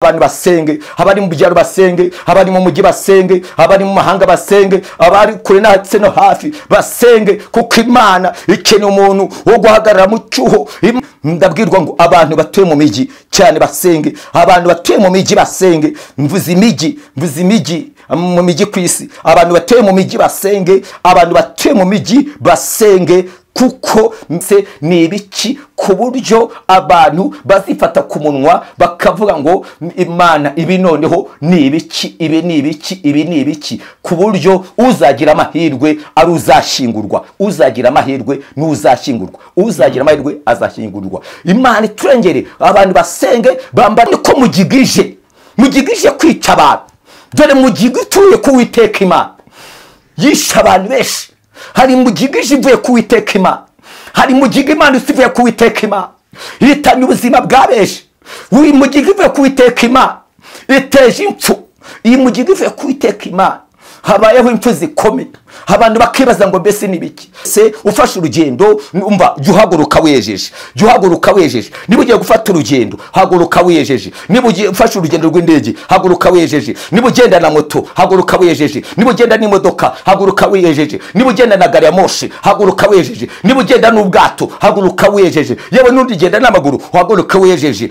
abantu basenge, abari mu byaro basenge, abari mu mujyi basenge, abari mu mahanga basenge, abari kure ndetse no hafi basenge, kuko Imana ikeneye umuntu wo guhagarara mu cyuho. Ndabwirwa ngo abantu batuye mu miji cyane basenge, abantu batuye mu miji basenge. Mvuze imiji mu miji kwisi, abantu batuye mu miji basenge, abantu batuye mu miji basenge, kuko mse ni ibiki ku buryo abantu bazifata ku munwa bakavuga ngo Imana ibi noneho ni ibiki, ibi ni ibiki, ibi ni ibiki, ku buryo uzagira amahirwe ari uzashingurwa, uzagira amahirwe n'uzashingurwa, uzagira amahirwe azashingurwa. Imana iturengere abantu basenge, bambara ko mugigije kwica abantu. Dore mugigituye ku Uwiteka Imana yisha abantu benshi. Hari mugigije ivuye ku Uwiteka Imana, hari mugiga Imana isivuye ku Uwiteka Imana, ihitanye ubuzima bwa benshi. Uri mugiga ivuye ku Uwiteka Imana iteje impfu. Iyi mugiga ivuye ku Uwiteka Imana habayeho impfu zikomeye, abantu bakibaza ngo mbese nibiki. Se ufashe urugendo, umva juhaguruka wejeje, juhaguruka wejeje. Niba ugiye gufata urugendo, haguruka wejeje. Niba ugiye ufashe urugendo rw'indege, haguruka wejeje. Niba ugenda na moto, haguruka wejeje. Niba ugenda n'imodoka, haguruka wejeje. Niba ugenda na gari ya moshi, haguruka wejeje. Niba ugenda n'ubwato, haguruka wejeje. Yewe n'ugenda n'amaguru, haguruka wejeje.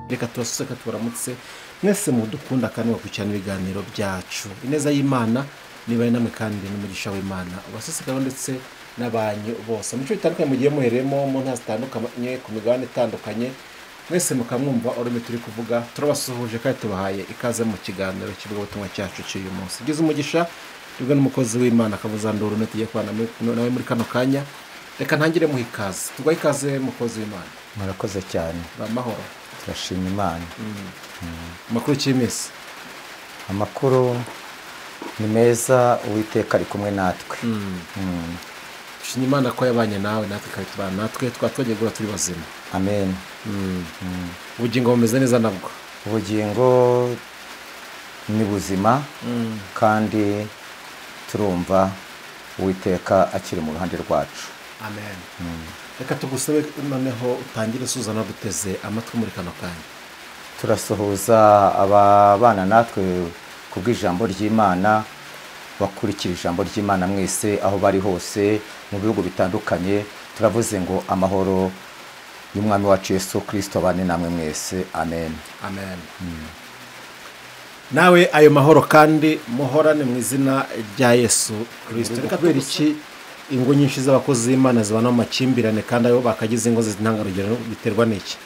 Reka tubaseka tubaramutse mwese mudukunda kandi bakurikirana ibiganiro byacu. Ineza y'Imana niba namwe kandi n'umugisha w'Imana ubasesekaho ndetse n'abanyu bose mu cyo bitandukanye mugiye muheremo mu ntasi zitandukanye ku migabane itandukanye. Mwese mukamwumva urimo turi kuvuga, turabasuhuje kandi tubahaye ikaze mu kiganiro cy'ubutumwa cyacu cy'uyu munsi. Gize umugisha tubwe n'umukozi w'Imana akabuzandura unetiye kwana nawe muri kano kanya. Reka ntangire mu ikaze, tugwa ikaze mukozi w'Imana. Murakoze cyane. Amahoro. Turashima Imana. Amakuru cy'imisi. Amakuru ni meza, Uwiteka ari kumwe natwe. Shimye Imana ko yabanye nawe natwe kabitubana natwe twatwogeye gura turi bazima. Amen. Ubugingo bumeze neza nabwo. Ubugingo ni buzima kandi turumva Uwiteka akiri mu ruhande rwacu. Amen. Reka tugusabe noneho utangire Suzana duteze amatwi muri kano kanya. Turasuhuza ababana natwe kubw'ijambo ry'Imana, bakurikira ijambo ry'Imana mwese aho bari hose mu bihugu bitandukanye. Turavuze ngo amahoro y'Umwami wacu Yesu Kristo bane namwe mwese. Amen. Amen. Nawe ayo mahoro kandi muhorane mu izina rya Yesu Kristo. Reka kubera iki ingo nyinshi z'abakozi b'Imana zibana mu makimbirane kandi ayo bakagize ingo z'intangarugero biterwa n'iki?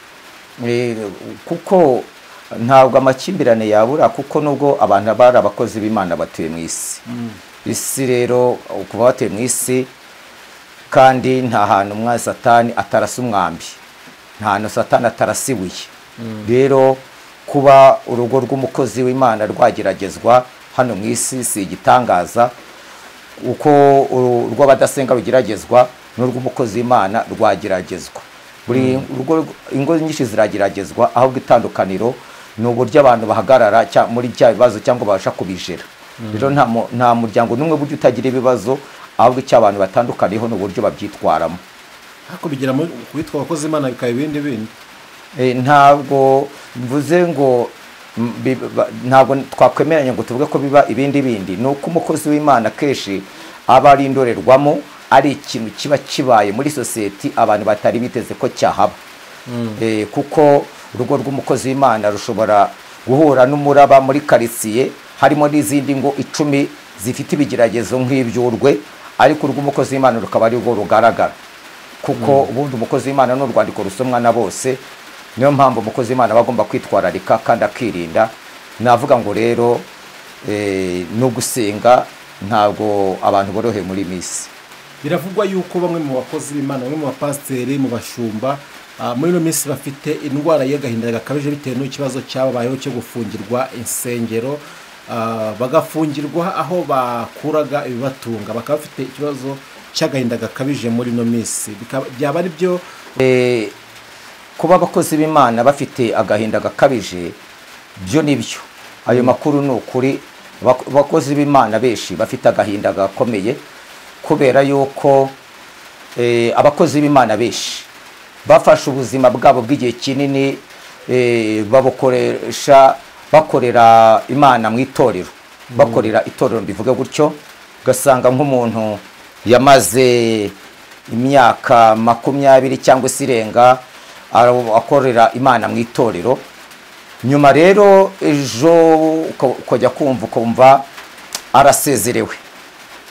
Kuko ntabwo amakimbirane yabura, kuko nubwo abantu bari abakozi b'Imana batuye mu isi. Isi rero kuba batuye mu isi kandi nta hantu umwa Satani atarasa umwambi, nta hantu Satani atarasibuye. Rero kuba urugo rw'umukozi w'Imana rwageragezwa hano mu isi si igitangaza. Uko urw'abadasenga rugeragezwa n'urw'umukozi w'Imana rwageragezwa. Buri ingo nyinshi zirageragezwa, ahubwo itandukaniro ni uburyo abantu bahagarara muri cya bibazo cyangwa babasha kubijera. Rero nta muryango n'umwe buryo utagira ibibazo, ahubwo icyo abantu batandukaniyeho n'uburyo babyitwaramo. Hako bigira mu kwitwa abakozi b'Imana bikaba ibindi. Ntabwo mvuze ngo ntabwo twakwemeranya ngo tuvuge ko biba ibindi. Nuko umukozi w'Imana keshi aba ari indorerwamo, ari ikintu kiba kibaye muri society abantu batari biteze ko cyahaba. Kuko urugo rw'umukozi w'Imana rushobora guhura n'umuraba muri quartier, harimo n'izindi ngo 10 zifite ibigeragezo nk'ibyurwe, ariko urw'umukozi w'Imana rukaba ari rwo rugaragara. Kuko ubundi umukozi w'Imana n'urwandiko rusomwa na bose. Niyo mpamvu umukozi w'Imana bagomba kwitwararika kandi akirinda. Navuga ngo rero no gusenga ntabwo abantu borohe muri misi. Biravugwa yuko bamwe mu bakozi b'Imana, bamwe mu bapasteri, mu bashumba muri ino minsi bafite indwara y'agahinda gakabije bitewe n'ikibazo cyababayeho cyo gufungirwa insengero, bagafungirwa aho bakuraga ibibatunga, bakaba bafite ikibazo cy'agahinda gakabije muri ino minsi. Byaba ari byo kuba abakozi b'Imana bafite agahinda gakabije, byo nibyo. Ayo makuru ni ukuri. Abakozi b'Imana benshi bafite agahinda gakomeye kubera yuko abakozi b'Imana benshi bafashe ubuzima bwabo bw'igihe kinini bakorera Imana mu itorero, bakorera itorero mbivuge gutyo. Ugasanga nk'umuntu yamaze imyaka 20 cyangwa se irenga akorera Imana mu itorero, nyuma rero ejo ukajya kumva arasezerewe,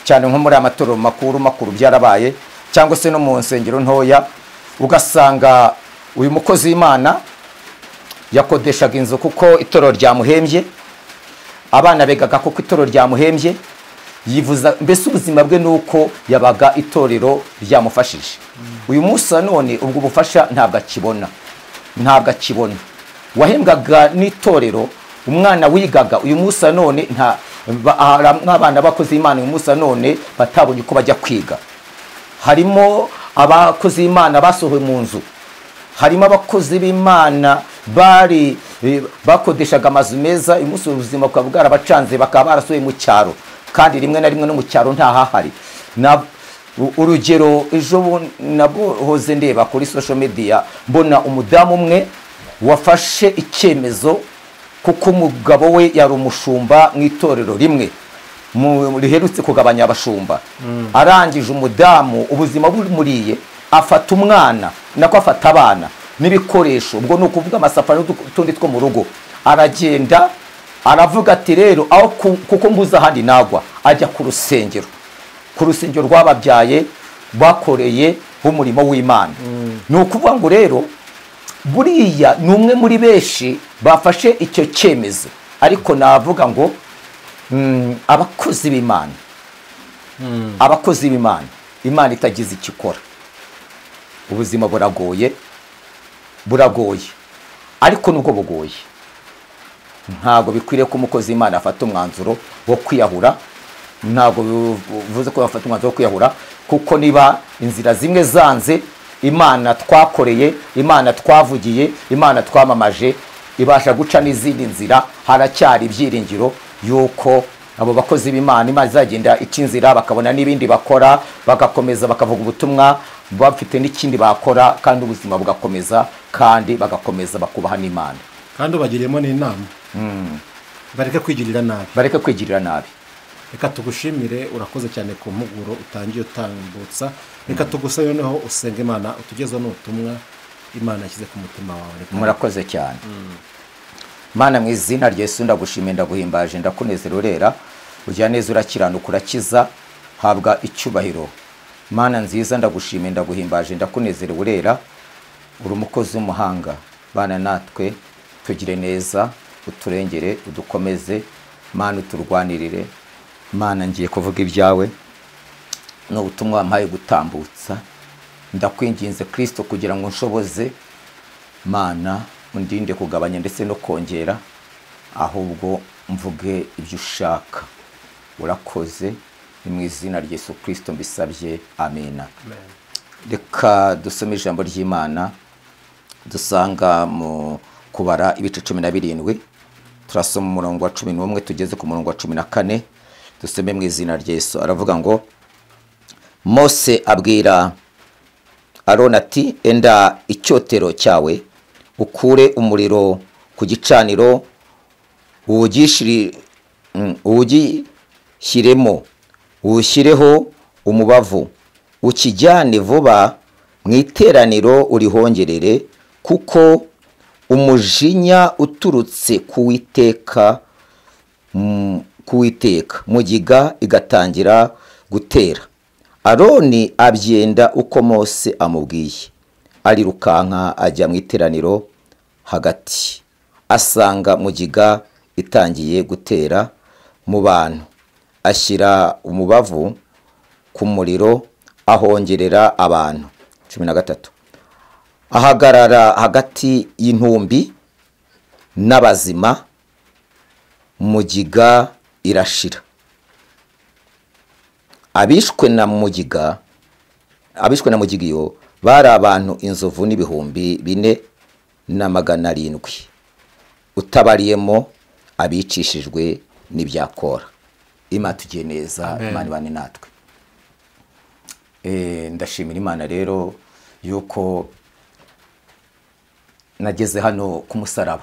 cyane nko muri amatorero makuru byarabaye, cyangwa se no mu nsengero ntoya. Ugasanga uyu mukozi w'Imana yakodeshaga inzu kuko itorero ryamuhembye, abana begaga kuko itorero ryamuhembye, yivuza mbese ubuzima bwe nuko yabaga itorero ryamufashije. Uyu munsi none ubwo bufasha ntabwo akibona. Wahembwaga n'itorero, umwana wigaga uyu munsi none nk'abana bakozi b'Imana uyu munsi none batabonye uko bajya kwiga. Harimo abakozi b'Imana basohowe mu nzu, harimo abakozi b'Imana bakodeshaga amazu meza, uyu munsi ubuzima bukaba bwarabacanze, bakaba barasohoye mu cyaro, kandi rimwe na rimwe no mu cyaro ntahahari. Urugero, ejo nabwo hoze ndeba kuri social media, mbona umudamu umwe wafashe icyemezo kuko umugabo we yari umushumba mu itorero rimwe riherutse kugabanya abashumba. Arangije umudamu ubuzima bumuriye, afata umwana nako afata abana n'ibikoresho, ubwo ni ukuvuga amasafari n'utundi two mu rugo, aragenda aravuga ati rero aho kuko mbuza ahandi nagwa, ajya ku rusengero rw'ababyaye bakoreye umurimo w'Imana. Ni ukuvuga ngo rero buriya ni umwe muri benshi bafashe icyo cyemezo, ariko navuga ngo abakozi b'Imana, Imana itagize icyo ikora, ubuzima buragoye, ariko nubwo bugoye ntabwo bikwiriye ko umukozi w'Imana afata umwanzuro wo kwiyahura. Ntabwo bivuze ko bafata umwanzuro wo kwiyahura, kuko niba inzira zimwe zanze, Imana twakoreye, Imana twavugiye, Imana twamamaje ibasha guca n'izindi nzira. Haracyari ibyiringiro yuko abo bakozi b'Imana Imana izagenda ica inzira, bakabona n'ibindi bakora, bagakomeza bakavuga ubutumwa, bafite n'ikindi bakora, kandi ubuzima bugakomeza, kandi bagakomeza bakubaha n'Imana, kandi ubagiriyemo n'inama. Bareke kwigirira nabi. Reka tugushimire, urakoze cyane ku mpuguro utangiye utambutsa. Reka tugusabe noneho usenge Imana utugezeho n'ubutumwa Imana yashyize ku mutima wawe. Murakoze cyane. Mana, mu izina rya Yesu ndagushimiye, ndaguhimbaje, ndakunezera urera, ujya neza, urakiranuka, urakiza, habwa icyubahiro. Mana nziza, ndagushimiye, ndaguhimbaje, ndakunezera urera, uri umukozi w'umuhanga. Bana natwe, tugire neza, uturengere, udukomeze. Mana uturwanirire. Mana ngiye kuvuga ibyawe, no ubutumwa wampaye gutambutsa. Ndakwinginze Kristo kugira ngo nshoboze, Mana undinde kugabanya ndetse no kongera, ahubwo mvuge ibyo ushaka. Urakoze, ni mu izina rya Yesu Kristo mbisabye, amena. Reka dusome ijambo ry'Imana dusanga mu kubara ibice 17. Turasoma umurongo wa 11 tugeze ku murongo wa 14. Dusome mu izina rya Yesu. Aravuga ngo, Mose abwira Aroni ati, enda icyotero cyawe, ukure umuriro ku gicaniro, uwushyireho umubavu, ukijyane vuba mu iteraniro urihongerere, kuko umujinya uturutse kuwiteka mugiga igatangira gutera. Aroni abyenda uko Mose amubwiye, arirukanka ajya mu iteraniro hagati, asanga mugiga itangiye gutera mu bantu, ashyira umubavu ku muriro ahongerera abantu. 13. ahagarara hagati y'intumbi n'abazima, mugiga irashira. Abishwe na mugiga iyo bari abantu inzovu n'ibihumbi 4,700, utabariyemo abicishijwe n'ibyakora. Imana tugiye neza, Imana ibane natwe. Ndashimira Imana rero yuko nageze hano ku musaraba.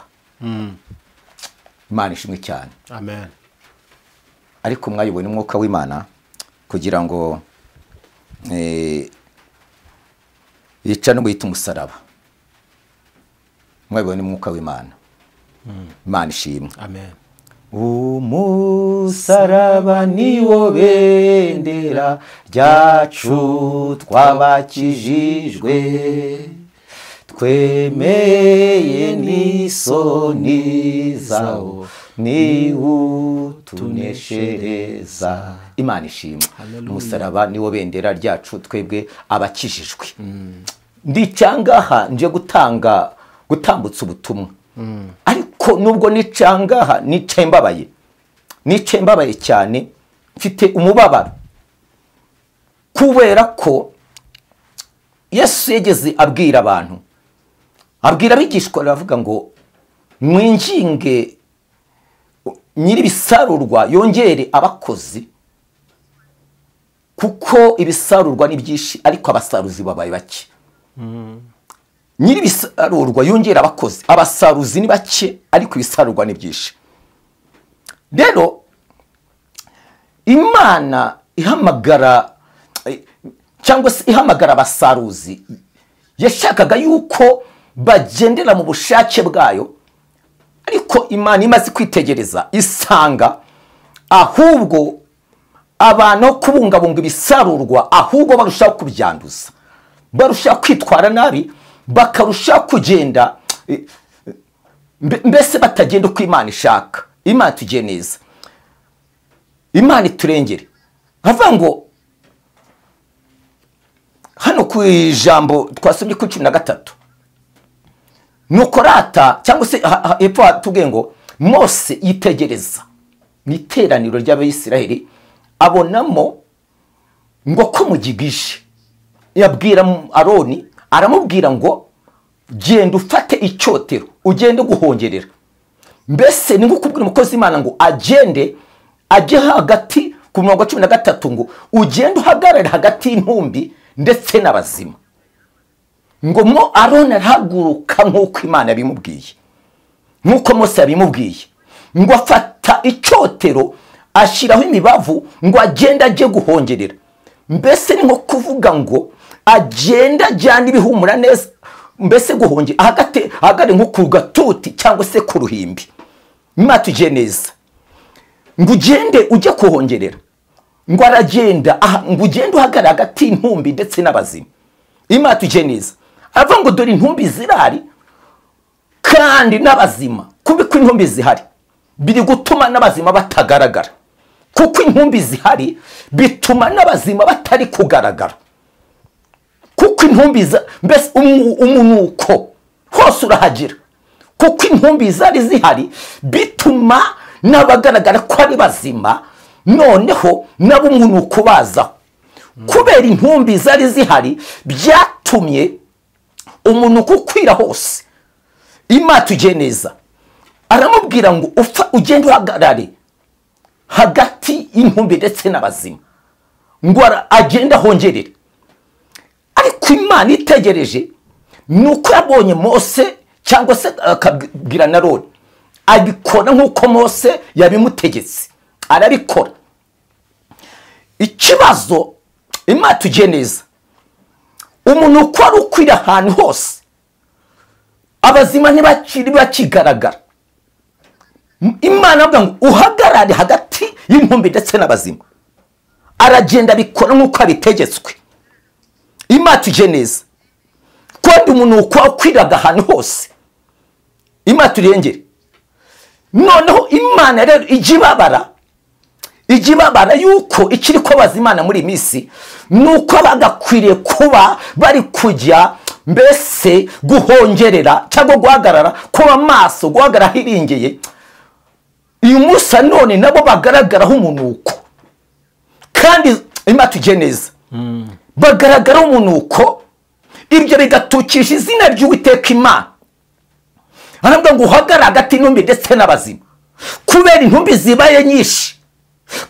Imana ishimwe cyane. Amen. Ariko mwayobowe n'umwuka w'Imana kugira ngo yica no guhita umusaraba. Mwayobowe n'umwuka w'Imana. Imana ishimwe. Amen. Umusaraba niwo bendera ryacu twabakijijwe, twemeye n'isoni zawo ni utuneshereza. Imana ishimwe. Umusaraba niwo bendera ryacu twebwe abakijijwe. Ndicangaha nje gutambutsa ubutumwa. Ariko nubwo nicangaha nicaye mbabaye cyane, mfite umubabaro kubera ko Yesu yegeze abwira abantu, abwira abigishwa aravuga ngo mwinjinge nyir'ibisarurwa yongere abakozi, kuko ibisarurwa ni byinshi ariko abasaruzi babaye bake. Nyir'ibisarurwa yongera abakozi, abasaruzi ni bake ariko ibisarurwa ni byinshi. Rero Imana ihamagara cyangwa se ihamagara abasaruzi, yashakaga yuko bagendera mu bushake bwayo, ariko Imana imaze kwitegereza isanga ahubwo abantu kubungabunga ibisarurwa ahubwo barushaho kubyanduza, barushaho kwitwara nabi, bakarushaho kugenda mbese batagenda uko Imana ishaka. Imana tugiye neza, Imana iturengere. Havuga ngo hano ku ijambo twasomye ku 13, nuko rata cyangwa se hepfo hatubwiye ngo Mose yitegereza mu iteraniro ry'Abayisiraheli, abonamo ngo ko mugigije. Yabwira Aroni, aramubwira ngo genda ufate icyotero ugende guhongerera. Mbese ni nko kubwira umukozi Imana ngo agende ajye hagati ku 13 ngo ugende uhagarare hagati y'intumbi ndetse n'abazima. Ngo mo Aroni arahaguruka nk'uko Imana yabimubwiye, nk'uko Mose yabimubwiye, ngo afata icyotero ashyiraho imibavu ngo agende ajye guhongerera. Mbese ni nko kuvuga ngo agenda ajyana ibihumura neza, mbese guhongera hagati nko ku gatuti cyangwa se ku ruhimbi. Imana tugiye neza, ngo ugende ujye kuhongerera, ngo aragenda ngo ugende uhagarara hagati y'intumbi ndetse n'abazima. Imana tugiye neza, aravuga ngo dore intumbi zirahari kandi n'abazima, kuko intumbi zihari biri gutuma n'abazima batagaragara, kuko intumbi zihari bituma n'abazima batari kugaragara, kuko intumbi mbese umunuko hose urahagira, kuko intumbi zari zihari bituma n'abagaragara ko ari bazima, noneho nabo umunuko bazaho. Kubera intumbi zari zihari byatumye umunuko ukwira hose. Imana tugiye neza, aramubwira ngo ugende uhagarare hagati y'intumbi ndetse n'abazima, ngo agende ahongerere. Ariko Imana itegereje, nuko yabonye Mose cyangwa se akabwira na Aroni, abikora nk'uko Mose yabimutegetse, arabikora. Ikibazo Imana tugiye neza, umuntu uko ari ukwira ahantu hose, abazima ntibakiri bakigaragara. Imana avuga ngo uhagarare hagati y'intumbi ndetse n'abazima, aragenda abikora nk'uko abitegetswe. Imana tugiye neza, kandi umuntu uko akwiraga ahantu hose, Imana turengere. Noneho Imana rero ijya ibabara igibabara yuko ikiri ko bazimana muri misi nuko bagakwiriye kuba bari kujya mbese guhongerera cyangwa guhagarara kuba maso guhagarara hiringeye uyu munsi none nabo bagaragaraho umunuko kandi Imana tujye neza bagaragaraho umunuko ibyo bigatukisha izina ry'Uwiteka Imana aravuga ngo uhagarara hagati y'intumbi ndetse n'abazima kubera intumbi zibaye nyinshi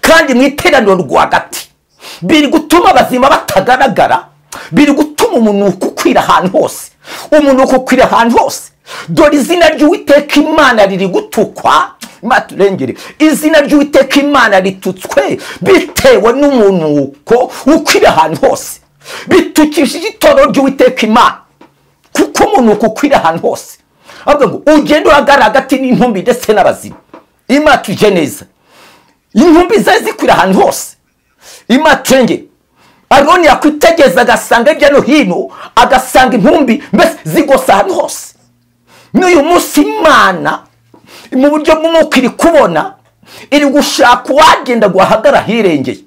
kandi mu iteraniro rwagati biri gutuma abazima batagaragara biri gutuma umunuko ukwira ahantu hose umunuko ukwira ahantu hose dore izina ry'Uwiteka Imana riri gutukwa maturengere izina ry'Uwiteka Imana ritutswe bitewe n'umunuko ukwira ahantu hose bitukishije itorero ry'Uwiteka Imana kuko umunuko ukwira ahantu hose avuga ngo ugende uhagarara hagati n'intumbi ndetse n'abazima Imana tujye neza intumbi zaje zikwira ahantu hose Imana turengere Aroni yakwitegeza agasanga hirya no hino agasanga intumbi mbese zigosa ahantu hose n'uyu munsi Imana mu buryo bw'umwuka iri kubona iri gushaka uwagenda guhagarara hirengeye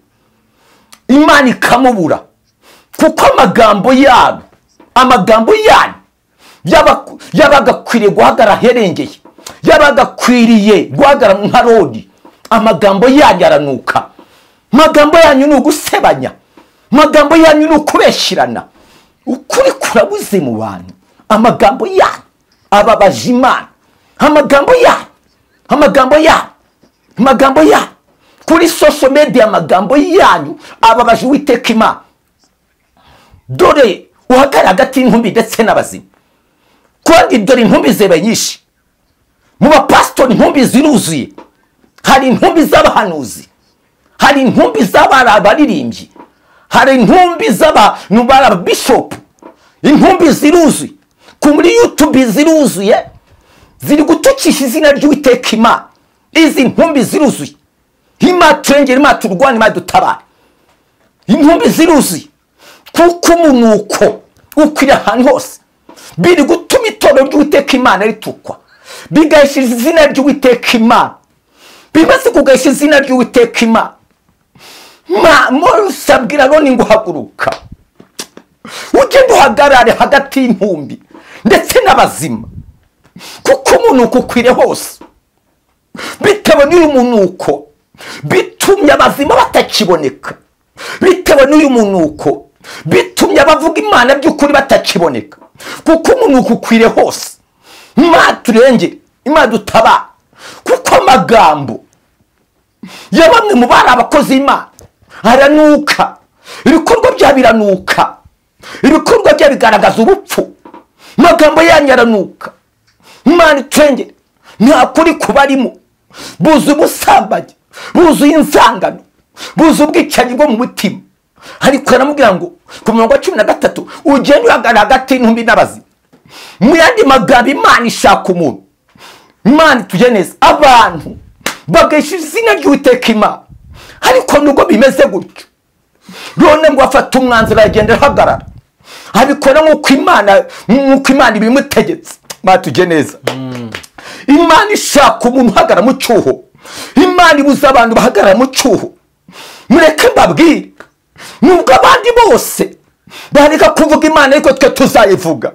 Imana ikamubura kuko amagambo yanyu yabagakwiriye guhagarara hirengeye yabagakwiriye guhagarara nka Aroni amagambo yanyu aranuka amagambo yanyu ni ugusebanya amagambo yanyu ni ukubeshyirana ukuri kurabuze mu bantu amagambo yanyu ababaje Imana amagambo yanyu kuri social media amagambo yanyu ababaje Uwiteka Imana dore uhagarara hagati y'intumbi ndetse n'abazima kandi dore intumbi zibaye nyinshi mu bapasitori intumbi ziruzuye hari intumbi z'abahanuzi hari intumbi z'abaririmbyi hari intumbi z'abantu b'ababishopu intumbi ziruzuye muri YouTube ziruzuye ziri gutukisha izina ry'Uwiteka Imana izi ntumbi ziruzuye Imana turengere Imana turwane Imana dutabare intumbi ziruzuye kuko umunuko ukwira ahantu hose biri gutuma itorero ry'Uwiteka Imana ritukwa bigahishiriza izina ry'Uwiteka Imana bimaze kugahishiriza izina ry'Uwiteka Imana musabwira Aroni ngo haguruka ugende uhagarare hagati y'intumbi ndetse n'abazima kuko umunuko ukwire hose bitewe n'uyu munuko bitumye abazima batakiboneka bitewe n'uyu munuko bitumye abavuga Imana by'ukuri batakiboneka kuko umunuko ukwire hose Imana turengere Imana dutabara kuko amagambo ya bamwe mu bari abakozi b'Imana aranuka ibikorwa bya biranuka ibikorwa bya bigaragaza ubupfu amagambo yanyu aranuka Imana turengere nta kuri kubarimo buzuye ubusambanyi buzuye insangano buzuye ubwicanyi bwo mu mutima ariko aramubwira ngo ku murongo wa 13 ugende uhagarara hagati y'intumbi n'abazima mu yandi magambo Imana ishaka umuntu Imana tujye neza abantu bagahishira izina ry'Uwiteka Imana ariko nubwo bimeze gutyo none ngo afata umwanzuro agenda ahagarara abikora nk'uko Imana ibimutegetse Imana tujye neza Imana ishaka umuntu uhagarara mu cyuho Imana ibuza abantu bahagarara mu cyuho mureke mbabwire nubwo abandi bose bareka kuvuga Imana ariko twe tuzayivuga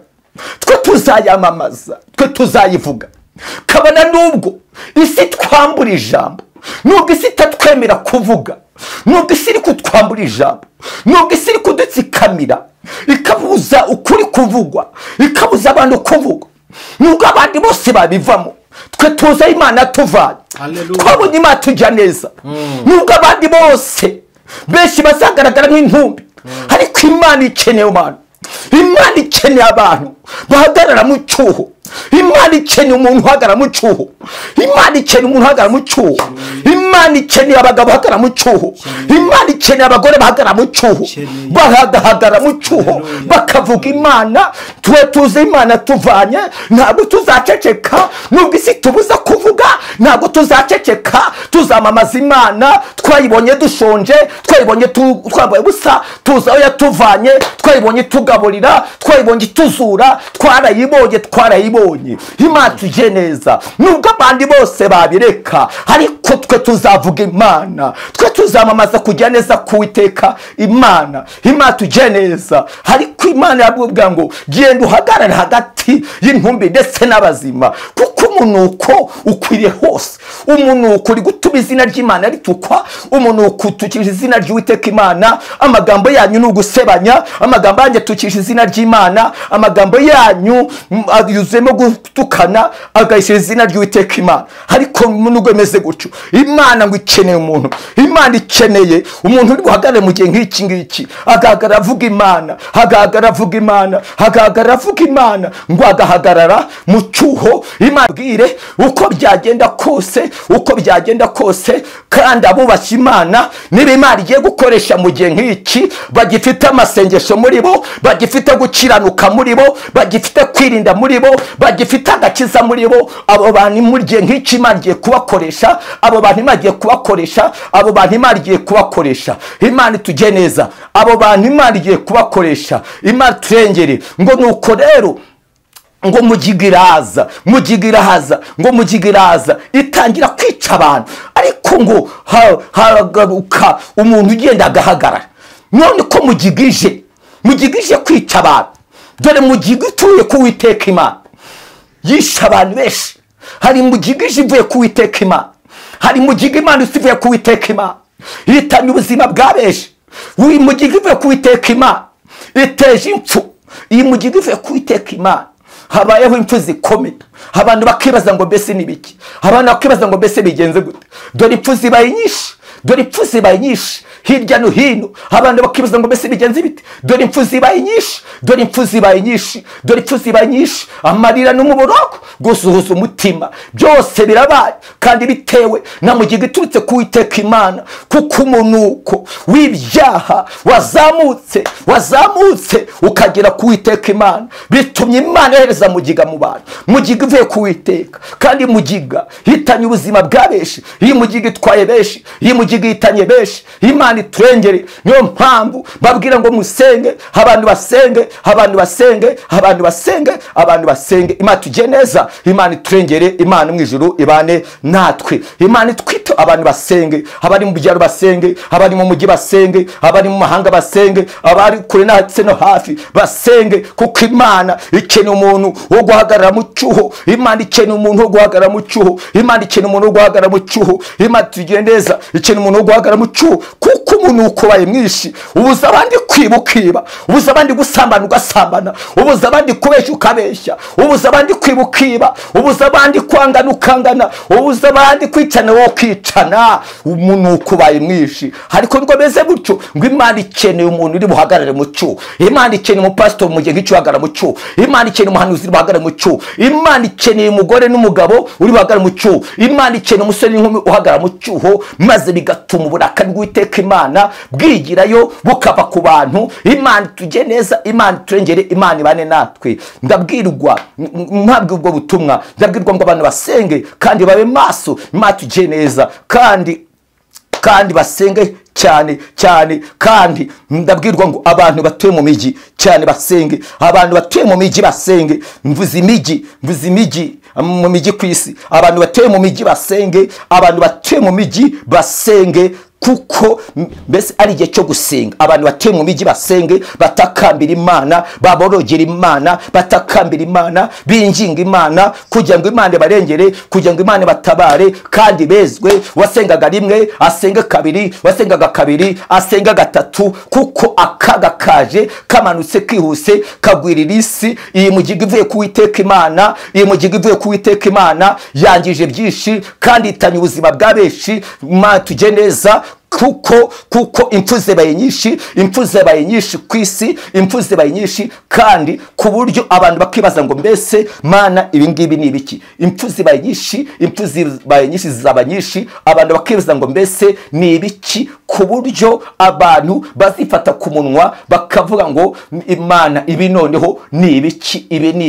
twe tuzayamamaza twe tuzayivuga kabana nubwo isi twambura ijambo nubwo isi itatwemera kuvuga nubwo isi iri kutwambura ijambo nubwo isi iri kudutsikamira ikabuza ukuri kuvugwa ikabuza abantu kuvuga nubwo abandi bose babivamo twe tuza Imana tuvanye twabonye Imana tujya neza nubwo abandi bose benshi bazagaragara nk'intumbi ariko Imana ikeneye abantu Imana ikeneye abantu bahagarara mu cyuho Imana ikeneye umuntu uhagarara mu cyuho Imana ikeneye umuntu uhagarara mu cyuho Imana ikeneye abagabo bahagarara mu cyuho Imana ikeneye abagore bahagarara mu cyuho bahagarara mu cyuho bakavuga Imana twe tuzi Imana tuvanye ntabwo tuzaceceka nubwo isi tubuza kuvuga ntabwo tuzaceceka tuzamamaza Imana twayibonye dushonje twayibonye twambaye ubusa tuzaho yatuvanye twayibonye tugaburira twayibonye tuzura twarayibonye twabibonye. Imana tujye neza, nubwo abandi bose babireka ariko twe tuzavuga Imana, twe tuzamamaza kujya neza kuwiteka Imana. Imana tujye neza, ariko Imana yabwira ngo genda uhagarare hagati y'intumbi ndetse n'abazima, kuko umunuko ukwiriye hose. Umunuko uri gutuma izina ry'Imana ritukwa, umunuko utukije izina ry'uwiteka Imana. Amagambo yanyu ni ugusebanya, amagambo yanjye atukije izina ry'Imana, amagambo yanyu yuzuyemo gutukana agayishyira izina ry'uwiteka Imana. Ariko nubwo bimeze gutyo, Imana ngo ikeneye umuntu, Imana ikeneye umuntu uri buhagarare mu gihe nk'iki ngiki, agahagarara avuga Imana, agahagarara avuga Imana, agahagarara avuga Imana, ngo agahagarara mu cyuho. Imana bwire uko byagenda kose, uko byagenda kose, kandi abubashye Imana niba Imana igiye gukoresha mu gihe nk'iki, bagifite amasengesho muri bo, bagifite gukiranuka muri bo, bagifite kwirinda muri bo, bagifite agakiza muri bo, abo bantu muri gihe nk'iki Imana igiye kubakoresha, abo bantu Imana igiye kubakoresha, abo bantu Imana igiye kubakoresha. Imana tujye neza, abo bantu Imana igiye kubakoresha. Imana turengere ngo nuko rero ngo mugigiraza ngo mugigiraza itangira kwica abantu, ariko ngo haragaruka umuntu ugenda agahagarara. None ko mugigije kwica abantu, dore mugiga utuye kuwiteka Imana, yisha abantu benshi. Hari mugigije ivuye kuwiteka Imana, hari mugiga Imana isivuye kuwiteka Imana, ihitanye ubuzima bwa benshi. Uyu mugiga ivuye kuwiteka Imana iteje impfu. Iyi mugiga ivuye kuwiteka Imana habayeho impfu zikomeye, abantu bakibaza ngo mbese ni biki, abantu bakibaza ngo mbese bigenze gute. Dore impfu zibaye nyinshi, hirya no hino, abantu bakibaza ngo mbese bigenze bite. Dore impfu zibaye nyinshi, amarira n'umuborogo, gusuhuza umutima, byose birabaye, kandi bitewe na mugiga iturutse kuwiteka Imana. Kuko umunuko w'ibyaha wazamutse ukagera kuwiteka Imana, bitumye Imana yohereza mugiga mu bantu. Mugiga ivuye kuwiteka, kandi mugiga hitanye ubuzima bwa benshi. Iyi mugiga itwaye benshi, iyi mugiga hitanye benshi. Imana iturengere, niyo mpamvu babwira ngo musenge, abantu basenge. Imana tujye neza, Imana iturengere, Imana mu ijuru ibane natwe. Imana itwite abantu basenge, abari mu byaro basenge, abari mu mujyi basenge, abari mu mahanga basenge, abari kure ndetse no hafi basenge, kuko Imana ikeneye umuntu wo guhagarara mu cyuho. Imana ikeneye umuntu wo guhagarara mu cyuho. Imana ikeneye umuntu wo guhagarara mu cyuho. Imana tujye neza, ikeneye umuntu wo guhagarara mu cyuho, kuko umuntu ukobaye mwinshi ubuza abandi kwiba ukiba, ubuza abandi gusambana ugasambana, ubuza abandi kubeshya ukabeshya, ubuza abandi kwiba ukiba, ubuza abandi kwangana ukangana, ubuza abandi kwicana wowe ukicana. Umuntu ukobaye mwinshi, ariko ngo beze gutyo ngo Imana ikeneye umuntu uri buhagarare mu cyuho. Imana ikeneye umupasiteri mu gihe nk'icyo uhagarara mu cyuho. Imana ikeneye umuhanuzi uri buhagarare mu cyuho. Imana ikeneye umugore n'umugabo uri buhagarare mu cyuho. Imana ikeneye umusore n'inkumi uhagarara mu cyuho, maze bigatuma uburakari bw'Uwiteka Imana bwigirayo bukava ku bantu. Imana tujye neza, Imana turengere, Imana ibane natwe. Ndabwirwa mpabwe ubwo butumwa, ndabwirwa ngo abantu basenge kandi babe maso. Imana tujye neza, kandi basenge cyane, kandi ndabwirwa ngo abantu batuye mu miji cyane basenge, abantu batuye mu miji basenge. Mvuze imiji mu miji ku isi, abantu batuye mu miji basenge, abantu batuye mu miji basenge, kuko mbese ari igihe cyo gusenga. Abantu batuye mu miji basenge, batakambira Imana, baborogera Imana, batakambira Imana, binginga Imana kugira ngo Imana barengere, kugira ngo Imana batabare kandi bezwe. Wasengaga rimwe asenge kabiri, wasengaga kabiri asenga gatatu, kuko akaga kaje kamanutse kihuse kagwirira isi. Iyi mugiga ivuye kuwiteka Imana, iyi mugiga ivuye kuwiteka Imana yangije byinshi kandi itanye ubuzima bwa benshi. Imana tujye neza, kuko impfu zibaye nyinshi ku isi, impfu zibaye nyinshi, kandi ku buryo abantu bakibaza ngo mbese Mana ibi ngibi ni ibiki. Impfu zibaye nyinshi zizaba nyinshi, abantu bakibaza ngo mbese ni ibiki, ku buryo abantu bazifata ku munwa bakavuga ngo Imana ibi noneho ni ibiki, ibi ni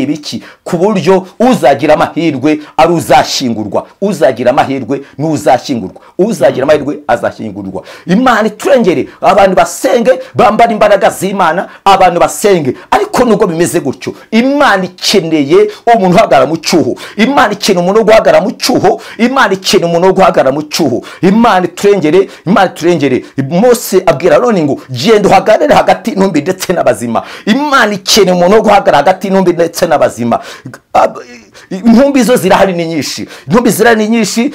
ibiki, ku buryo uzagira amahirwe ari uzashingurwa, uzagira amahirwe n'uzashingurwa, uzagira amahirwe azashingurwa. Imana iturengere, abantu basenge bambara imbaraga z'Imana, abantu basenge. Ariko nubwo bimeze gutyo, Imana ikeneye umuntu uhagarara mu cyuho, Imana ikeneye umuntu wo guhagarara mu cyuho, Imana ikeneye umuntu wo guhagarara mu cyuho. Imana iturengere, Imana iturengere. Mose abwira Aroni ngo genda uhagarare hagati y'intumbi ndetse n'abazima. Imana ikeneye umuntu wo guhagarara hagati y'intumbi ndetse n'abazima. Intumbi zo zirahari ni nyinshi, intumbi zirahari ni nyinshi,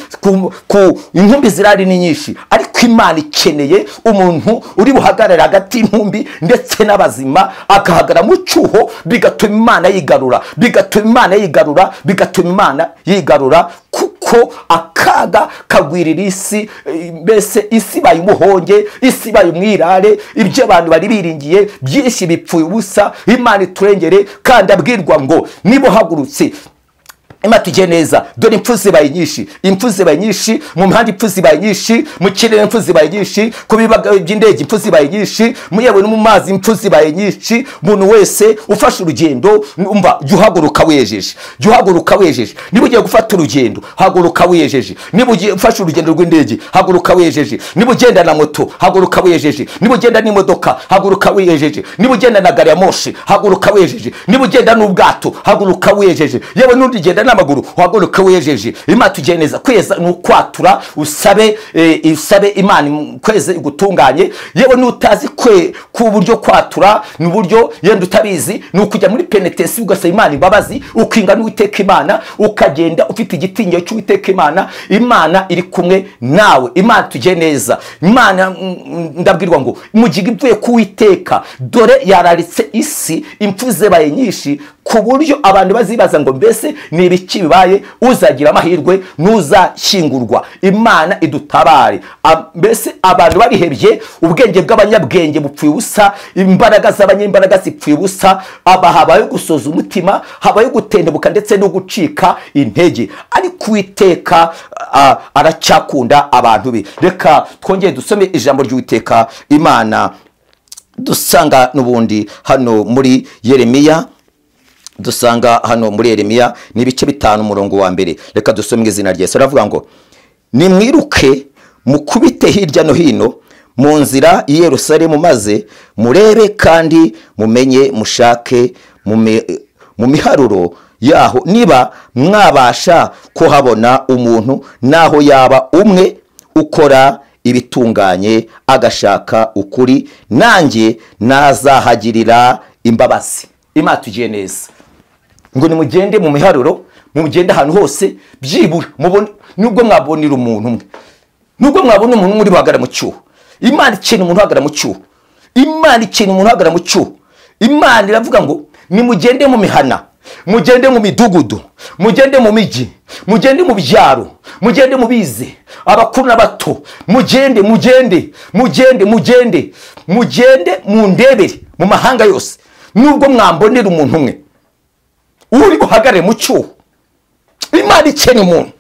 intumbi zirahari ni nyinshi, ariko Imana ikeneye umuntu uri buhagarare hagati y'intumbi ndetse n'abazima, akahagarara mu cyuho, bigatuma Imana yigarura, bigatuma Imana yigarura, bigatuma Imana yigarura. Kuko akaga kagwirira isi, mbese isi baye umuhonge, isi baye umwirare, ibyo abantu bari biringiye byinshi bipfuye ubusa. Imana iturengere. Kandi abwirwa ngo niba uhagurutse Imana tujye neza, dore impfu zibaye nyinshi, impfu zibaye nyinshi, mu mihanda impfu zibaye nyinshi, mu kirere impfu zibaye nyinshi, ku bibuga by'indege impfu zibaye nyinshi, mu yewe no mu mazi impfu zibaye nyinshi. Umuntu wese ufashe urugendo, umva, jya uhaguruka wejeje, jya uhaguruka wejeje. Niba ugiye gufata urugendo, haguruka wejeje. Niba ugiye ufashe urugendo rw'indege, haguruka wejeje. Niba ugenda na moto, haguruka wejeje. Niba ugenda n'imodoka, haguruka wejeje. Niba ugenda na gari ya moshi, haguruka wejeje. Niba ugenda n'ubwato, haguruka wejeje. Yewe n'undi genda n'amaguru, haguruka wejeje. Imana tujye neza. Kweza ni ukwatura, usabe Imana kweze igutunganye. Yewe n'utazi ku buryo kwatura ni uburyo yenda utabizi, ni ukujya muri penetesi ugasaba Imana imbabazi, ukinga n'Uwiteka Imana, ukagenda ufite igitinyiro cy'Uwiteka Imana. Imana iri kumwe nawe. Imana tujye neza. Imana ndabwirwa ngo mugiga ivuye ku Uwiteka, dore yararitse isi, impfu zibaye nyinshi, ku buryo abantu bazibaza ngo mbese ni ibiki bibaye, uzagira amahirwe n'uzashingurwa. Imana idutabare. Mbese abantu barihebye, ubwenge bw'abanyabwenge bupfuye ubusa, imbaraga z'abanyembaraga zipfuye ubusa, habaye gusoza umutima, habaye gutendebuka ndetse no gucika intege. Ariko Uwiteka aracyakunda abantu be. Reka twongere dusome ijambo ry'Uwiteka Imana dusanga n'ubundi hano muri Yeremiya. Dusanga hano muri Yeremiya ni ibice 5 umurongo wa mbere. Reka dusome izina rye. Aravuga ngo nimwiruke mukubite hirya no hino mu nzira i Yerusalemu, maze murebe kandi mumenye, mushake mu miharuro yaho niba mwabasha kuhabona umuntu naho yaba umwe ukora ibitunganye agashaka ukuri, nanjye nazahagirira imbabazi. Imana tujye neza. Ngo nimugende mu miharuro, mugende ahantu hose, byibura mubone, nubwo mwabonira umuntu umwe, nubwo mwabona umuntu muri bagara mu cyuho. Imana ikeneye umuntu uhagara mu cyuho. Imana ikeneye umuntu uhagara mu cyuho. Imana iravuga ngo nimugende mu mihana, mugende mu midugudu, mugende mu miji, mugende mu byaro, mugende mu bize, abakuru n'abato, mugende mu ndebere mu mahanga yose. Nubwo mwambonera umuntu umwe uri buhagarare mu cyuho, Imana ikeneye umuntu.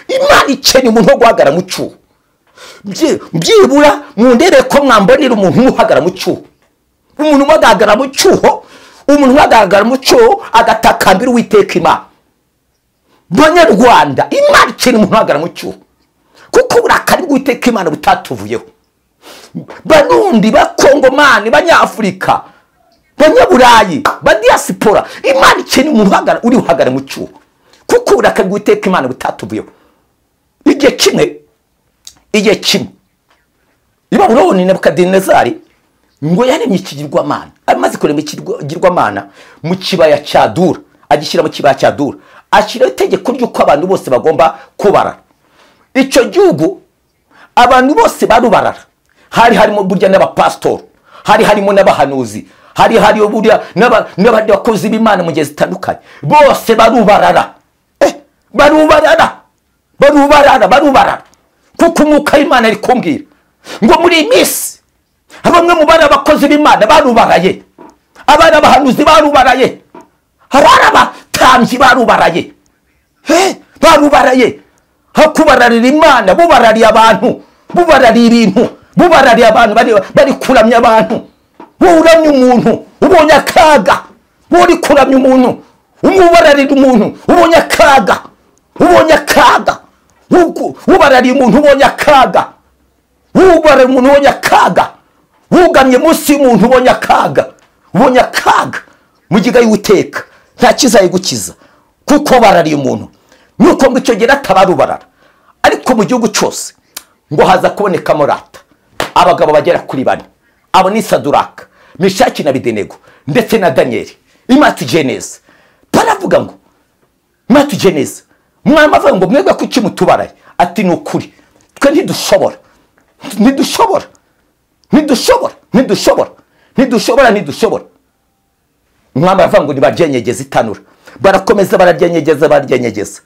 Imana ikeneye umuntu wo guhagarara mu cyuho. Byibura mu ndebere ko mwambonera umuntu uhagarara mu cyuho. Umuntu uhagarara mu cyuho, umuntu uhagarara mu cyuho agatakambira Uwiteka Imana. Banyarwanda, Imana ikeneye umuntu uhagarara mu cyuho, kuko uburakari bw'Uwiteka Imana butatuvuyeho. Barundi, Bakongomani, Banyafurika, Banyaburayi, Badiaspora, Imana ikeneye umuntu uri uhagarara mu cyuho, kuko uburakari bw'Uwiteka Imana butatuvuyeho. Igihe kimwe Babuloni Nebukadinezari ngo yaremye ikigirwamana. Amaze kurema ikigirwamana mu kibaya cya Dura, agishyira mu kibaya cya Dura, ashyira itegeko ry'uko abantu bose bagomba kubarara. Icyo gihugu abantu bose barubarara. Hari harimo burya n'abapastori, hari harimo n'abahanuzi, hari burya n'abandi bakozi b'Imana mu gihe zitandukanye. Bose barubarara. Barubarara. Kuko umwuka w'Imana ari kumbwira ngo muri iyi minsi bamwe mu bana abakozi b'Imana barubaraye, abana abahanuzi barubaraye, abana abatambyi barubaraye. Barubaraye. Hakubararira Imana, bubarariye abantu, bubarariye ibintu, bubarariye abantu, bari kuramya abantu. Uramya umuntu ubonye akaga, uri kuramya umuntu umubararira umuntu ubonye akaga, ubonye akaga, ubarariye umuntu ubonye akaga, ubarariye umuntu ubonye akaga, wugamye munsi y'umuntu ubonye akaga, ubonye akaga, mugiga y'Uwiteka nta kizayigukiza kuko barariye umuntu. Nuko ngo icyo gihe atabarubarara, ariko mu gihugu cyose ngo haza kubonekamo rata abagabo bagera kuri 4. Abo ni Saduraka, Meshaki na Abedenego ndetse na Danieli. Imana tugire neza. Baravuga ngo Imana tugire neza. Umwami avuga ngo mwebwe kuki mutubaraye? Ati ni ukuri twe ntidushobora, ntidushobora, ntidushobora, ntidushobora, ntidushobora, ntidushobora. Umwami avuga ngo nibaryenyegeza itanura. Barakomeza bararyenyegeza, baryenyegeza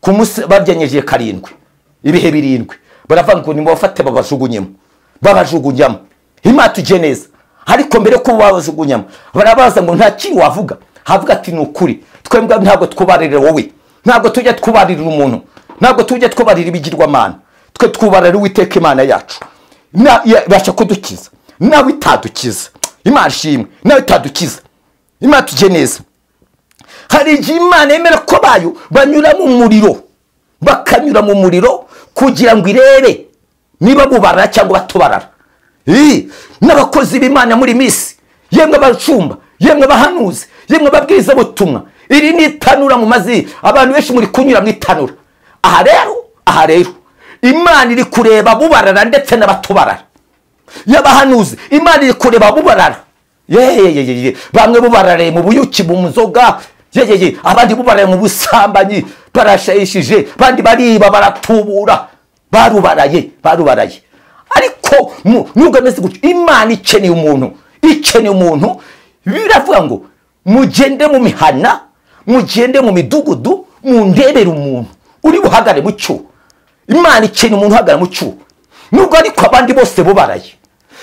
ku munsi baryenyeje 7 ibihe 7. Baravuga ngo nimubafate babajugunyemo, babajugunyamo. Imana tugire neza. Ariko mbere ko babajugunyamo barabaza ngo nta kintu wavuga. Havuga ati ni ukuri twembwa ntabwo twubarira wowe, ntabwo tujya twubarira umuntu, ntabwo tujya twubarira ibigirwamana, twe twubarira Uwiteka Imana yacu. Basha kudukiza nawe itadukiza. Imana ishimwe nawe itadukiza. Imana tugire neza. Hari igihe Imana yemera ko bayo banyura mu muriro, bakanyura mu muriro kugira ngo irebe niba bubarara cyangwa batubarara. N'abakozi b'Imana muri misi, yemwe abacumba, yemwe abahanuzi, yemwe ababwiriza butumwa, iri ni itanura mu mazi. Abantu benshi muri kunyura mu itanura. Aha rero Imana iri kureba bubarara ndetse n'abatubarara. Y'abahanuzi Imana iri kureba bubarara. Bamwe bubarare mu buyuki, mu nzoga, abandi bubarare mu busambanyi, barashayishije, bandi bariba, baratubura, barubaraye. Ariko nubwo ameze gutyo, Imana ikeneye umuntu, ikeneye umuntu. Biravuga ngo mugende mu mihana, mugende mu midugudu, mundebere umuntu uri buhagare mu cyo. Imana ikeneye umuntu uhagara mu cyo. Nubwo ariko abandi bose bubaraye,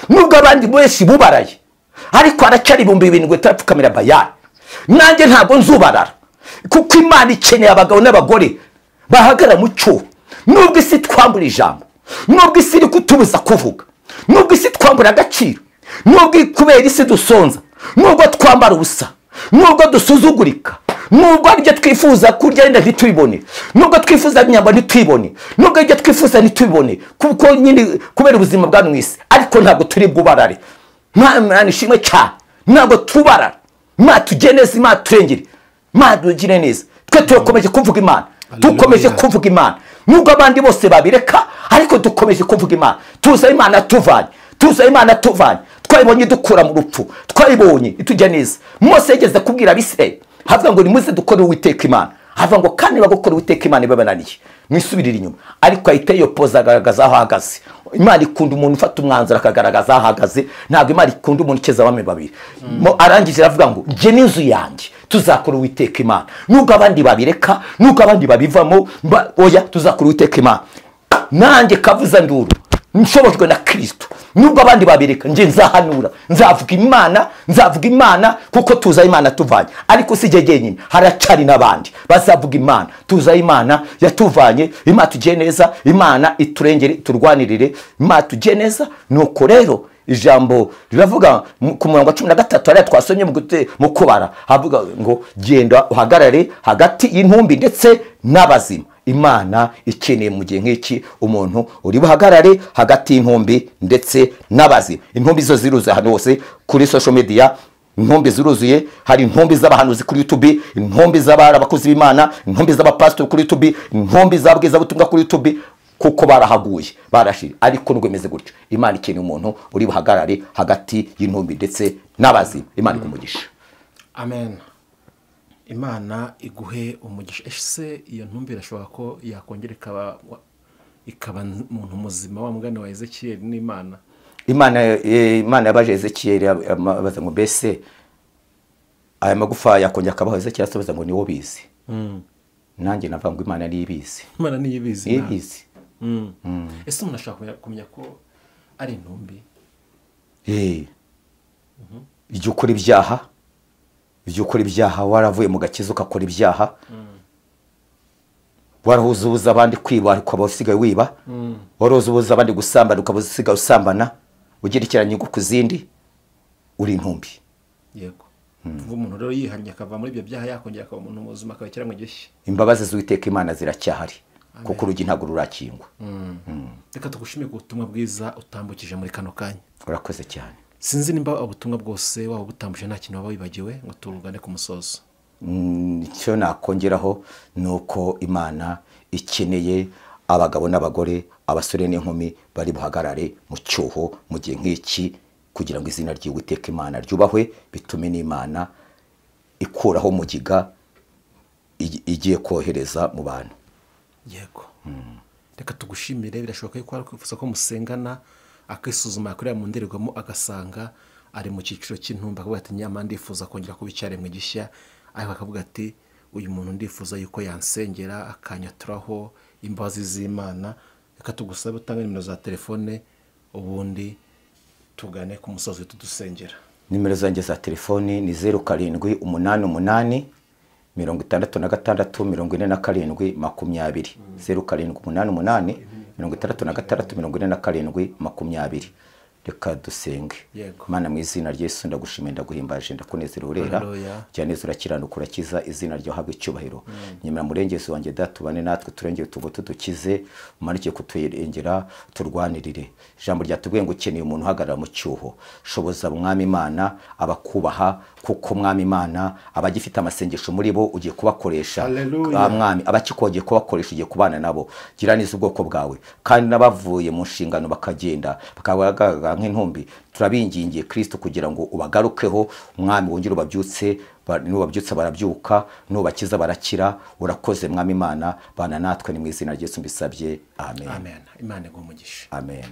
nubwo abandi bose bubaraye, ariko aracyari 7,000 tapfukamira Bayali. Nanjye ntabwo nzubarara kuko Imana ikeneye abagabo n'abagore bahagara mu cyo. Nubwo isi twambura ijambo, nubwo isi iri kutubuza kuvuga, nubwo isi twambura agaciro, nubwo kubera isi dusonza, nubwo twambara ubusa, nubwo dusuzugurika, nubwo aribyo twifuza kurya yenda ntitubibone, nubwo twifuza imyambaro ntitubibone, nubwo ibyo twifuza ntitubibone kuko nyine kubera ubuzima bwa mwisi, ariko ntabwo turi bwubarare. Imana ishimwe cyane, ntabwo tubarara. Imana tugire neza, Imana turengere, Imana tugire neza. Twe turakomeje kuvuga Imana, dukomeje kuvuga Imana. Nubwo abandi bose babireka, ariko dukomeje kuvuga Imana. Tuza Imana tuvanye, tuza Imana tuvanye. Twayibonye dukura mu rupfu, twayibonye itujya neza. Mose yageze kubwira Abisirayeli, havuga ngo nimuze dukore Uwiteka Imana. Havuga ngo kandi bagukora Uwiteka Imana babananiye, mwisubirira inyuma. Ariko ahita yopoza agaragaza aho ahagaze. Imana ikunda umuntu ufata umwanzuro akagaragaza aho ahagaze, ntabwo Imana ikunda umuntu ukeza abami babiri. Arangije aravuga ngo nje n'inzu yanjye tuzakora Uwiteka Imana. Nubwo abandi babireka, nubwo abandi babivamo, oya tuzakora Uwiteka Imana. Nanjye kavuza nduru nshobojwe na Kristo. Nubwo abandi babireka, nje nzahanura, nzavuga Imana kuko tuza Imana tuvanye. Ariko si je nyine, haracari nabandi bazavuga Imana. Tuza Imana yatuvanye. Imana tugire neza, Imana iturengere, turwanirire, Imana tugire neza. Nuko rero ijambo riravuga ku murongo wa 13 ari twasomye mu kubara, havuga ngo genda uhagarare hagati y'intumbi ndetse n'abazima. Imana ikeneye mu gihe nk'iki umuntu uri buhagarare hagati y'intumbi ndetse n'abazima. Intumbi zo ziruzuye hano hose kuri social media, intumbi ziruzuye. Hari intumbi z'abahanuzi kuri YouTube, intumbi z'abakozi b'Imana, intumbi z'abapastor kuri YouTube, intumbi z'ababwiza butumwa kuri YouTube, kuko barahaguye, barashira. Ariko nubwo imeze gutyo, Imana ikeneye umuntu uri buhagarare hagati y'intumbi ndetse n'abazima. Imana ikumugisha. Amen. Imana iguhe umugisha. Ese iyo ntumbi irashobora ko yakongera ikaba umuntu muzima, wa mugani wa Ezekiyeli n'Imana? Imana yabaje Ezekiyeli abaza ngo mbese aya magufa yakongera akabaho. Ezekiyeli asubiza ngo niwo bizi. Nanjye navuga ngo Imana ni ibizi. Imana ni ibizi. Ibizi. Ese umuntu ashaka kumenya ko ari intumbi? Ibyo ukora ibyaha, ibyo ukora ibyaha, waravuye mu gakiza ukakora ibyaha, warahuzuza abandi kwiba ariko abasigaye wiba, warahuzuza abandi gusambana ukabasigaye usambana, ugerekeranye ku zindi, uri intumbi. Yego. kuva umuntu rero yihannye akava muri ibyo byaha yakongera akaba umuntu muzima akaba ikiremwa gishya. imbabazi z'Uwiteka Imana ziracyahari kuko urugi ntabwo rurakingwa. Reka tugushimire ku butumwa bwiza utambukije muri kano kanya. urakoze cyane. Sinzi nimba ubutumwa bwose waba butambuje nta kintu waba wibagiwe ngo tugane ku musozo. icyo nakongeraho ni uko Imana ikeneye abagabo n'abagore, abasore n'inkumi bari buhagarare mu cyuho mu gihe nk'iki kugira ngo izina ry'Uwiteka Imana ryubahwe, bitume n'Imana ikuraho mugiga igiye kohereza mu bantu. Yego. Reka tugushimire, birashoboka yuko ari kwifuza ko musengana akisuzuma yakorera mu ndorerwamo agasanga ari mu cyiciro cy'intumba, akavuga ati nyamara ndifuza kongera kuba icyaremwe gishya, ariko akavuga ati uyu muntu ndifuza yuko yansengera akanyaturaho imbabazi z'Imana. Reka tugusabe utange nimero za telefone ubundi tugane ku musozi tudusengera. Nimero zanjye za telefoni ni 0788 66 47 20 0788 66 47 20. Reka dusenge. Mana mu izina ry'Yesu ndagushimira ndaguhimbaje ndakunezera urera cyane urakiranuka urakiza, izina ryo habwe icyubahiro. Nyemera murengezi wanjye datubane natwe turengeye tugo tudukize, umanike kutuyirengera turwanirire. Ijambo ryatubwiye ngo ukeneye umuntu uhagarara mu cyuho. Shoboza Mwami Imana abakubaha, kuko Mwami Imana abagifite amasengesho muri bo ugiye kubakoresha. Mwami abakikogiye kubakoresha ugiye kubana nabo. Giraniza ubwoko bwawe kandi nabavuye mu nshingano bakagenda bakabaga nk'intumbi, turabingingiye Kristo kugira ngo ubagarukeho. Mwami wongere ubabyutse, nubabyutse barabyuka, nubakiza barakira. Urakoze Mwami Imana, bana natwe ni mu izina ry'Yesu mbisabye, amen. Amen. Imana igumugisha. Amen.